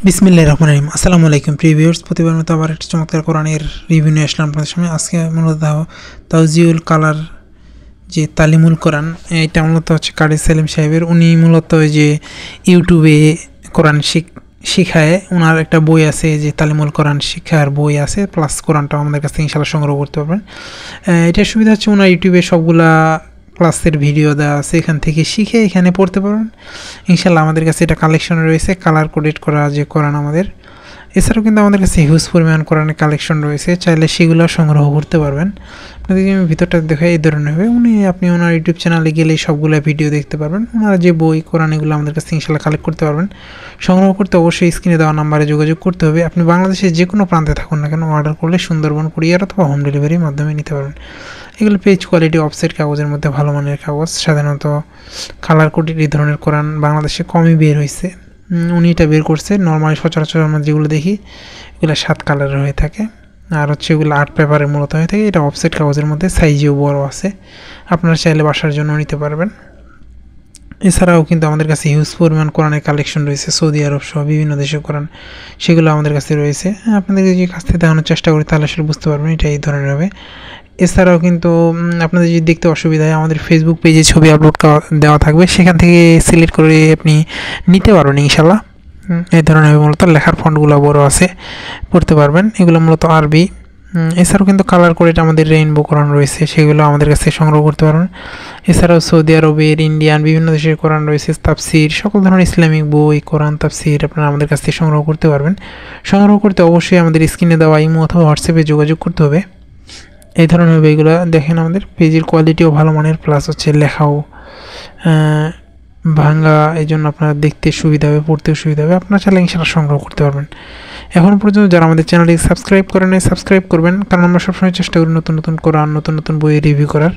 বিসমিল্লাহির রহমানির রহিম। আসসালামু আলাইকুম প্রিয় ভিউয়ার্স, প্রতিবার মতো আবার একটা চমৎকার কোরআনের রিভিউ নিয়ে আসলাম আপনাদের সামনে। আজকে মূলত তাওজিউল কালার যে তালিমুল কোরআন, এটা মূলত হচ্ছে কারি সেলিম সাহেবের। উনি মূলত ওই যে ইউটিউবে কোরআন শিখায়, ওনার একটা বই আছে যে তালিমুল কোরআন শিক্ষার বই আছে, প্লাস কোরআনটাও আমাদের কাছ থেকে ইনশাআল্লাহ সংগ্রহ করতে পারবেন। এটার সুবিধা হচ্ছে ওনার ইউটিউবে সবগুলা ক্লাসের ভিডিও দেওয়া আছে, এখান থেকে শিখে এখানে পড়তে পারবেন ইনশাল্লাহ। আমাদের কাছে এটা কালেকশন রয়েছে, কালার কোডেড করা যে কোরআন আমাদের। এছাড়াও কিন্তু আমাদের কাছে হিউজ পরিমাণ কোরআনের কালেকশন রয়েছে, চাইলে সেগুলো সংগ্রহ করতে পারবেন। আপনাদেরকে আমি ভিতরটা দেখাই, এই ধরনের হবে। আপনি ওনার ইউটিউব চ্যানেলে গেলে সবগুলো ভিডিও দেখতে পারবেন। ওনার যে বই কোরআন এগুলো আমাদের কাছে ইনশাল্লাহ কালেক্ট করতে পারবেন। সংগ্রহ করতে অবশ্যই স্ক্রিনে দেওয়া নাম্বারে যোগাযোগ করতে হবে। আপনি বাংলাদেশের যে কোনো প্রান্তে থাকুন না কেন, অর্ডার করলে সুন্দরবন কুরিয়ার অথবা হোম ডেলিভারির মাধ্যমে নিতে পারবেন। এগুলো পেজ কোয়ালিটি অফসেট কাগজের মধ্যে ভালো মানের কাগজ। সাধারণত কালার কোডেড এই ধরনের কোরআন বাংলাদেশে কমই বের হয়েছে, উনি এটা বের করছে। নর্মালি সচরাচর আমরা যেগুলো দেখি এগুলো 7 কালারের হয়ে থাকে, আর হচ্ছে এগুলো আর্ট পেপারের মূলত হয়ে থাকে। এটা অফসেট কাগজের মধ্যে, সাইজেও বড় আছে, আপনারা চাইলে বাসার জন্য নিতে পারবেন। এছাড়াও কিন্তু আমাদের কাছে হিউজ পরিমাণ কোরআনের কালেকশন রয়েছে, সৌদি আরব সহ বিভিন্ন দেশের কোরআন, সেগুলো আমাদের কাছে রয়েছে। আপনাদের যদি কাছ থেকে দেখানোর চেষ্টা করি তাহলে আসলে বুঝতে পারবেন এটা এই ধরনের হবে। এছাড়াও কিন্তু আপনাদের যদি দেখতে অসুবিধা হয়, আমাদের ফেসবুক পেজে ছবি আপলোড দেওয়া থাকবে, সেখান থেকে সিলেক্ট করে আপনি নিতে পারবেন ইনশাল্লাহ। এই ধরনের মূলত লেখার ফন্টগুলো বড় আছে, পড়তে পারবেন। এগুলো মূলত আরবি। এছাড়াও কিন্তু কালার কোডেড আমাদের রেইনবো কোরআন রয়েছে, সেগুলো আমাদের কাছে সংগ্রহ করতে পারবেন। এছাড়াও সৌদি আরবের, ইন্ডিয়ান বিভিন্ন দেশের কোরআন রয়েছে, তাফসির, সকল ধরনের ইসলামিক বই, কোরআন, তাফসির আপনারা আমাদের কাছ থেকে সংগ্রহ করতে পারবেন। সংগ্রহ করতে অবশ্যই আমাদের স্ক্রিনে দেওয়া ইমো অথবা হোয়াটসঅ্যাপে যোগাযোগ করতে হবে। এই ধরনের বইগুলো দেখেন, আমাদের পেজের কোয়ালিটিও ভালো মানের, প্লাস হচ্ছে লেখাও ভাঙা, এই জন্য আপনারা দেখতে সুবিধা হবে, পড়তেও সুবিধা হবে। আপনারা চাইলে ইনশাআল্লাহ সংগ্রহ করতে পারবেন। এখন পর্যন্ত যারা আমাদের চ্যানেলটি সাবস্ক্রাইব করেন নাই, সাবস্ক্রাইব করবেন, কারণ আমরা সবসময় চেষ্টা করি নতুন নতুন কোরআন, নতুন নতুন বইয়ের রিভিউ করার।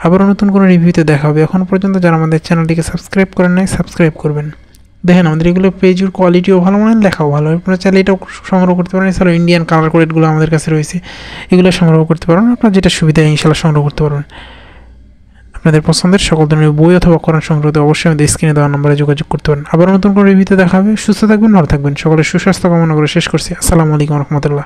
আবারও নতুন কোনো রিভিউতে দেখা হবে। এখন পর্যন্ত যারা আমাদের চ্যানেলটিকে সাবস্ক্রাইব করেন নাই, সাবস্ক্রাইব করবেন। দেখেন আমাদের এগুলো পেজের কোয়ালিটিও ভালো মানের, লেখাও ভালো, আপনারা চাইলে এটাও সংগ্রহ করতে পারেন। এছাড়াও ইন্ডিয়ান কালার কোডেডগুলো আমাদের কাছে রয়েছে, এগুলো সংগ্রহ করতে পারেন। আপনার যেটা সুবিধা ইনশাআল্লাহ সংগ্রহ করতে পারবেন। আপনাদের পছন্দের সকল ধরনের বই অথবা কোরআন সংগ্রহতে অবশ্যই আমাদের স্ক্রিনে দেওয়া নম্বরে যোগাযোগ করতে পারেন। আবার নতুন কোনো রিভিউতে দেখা হবে। সুস্থ থাকবেন, ভালো থাকবেন। সকলের সুস্বাস্থ্য কামনা করে শেষ করছি। আসসালামু আলাইকুম রহমতুল্লাহ।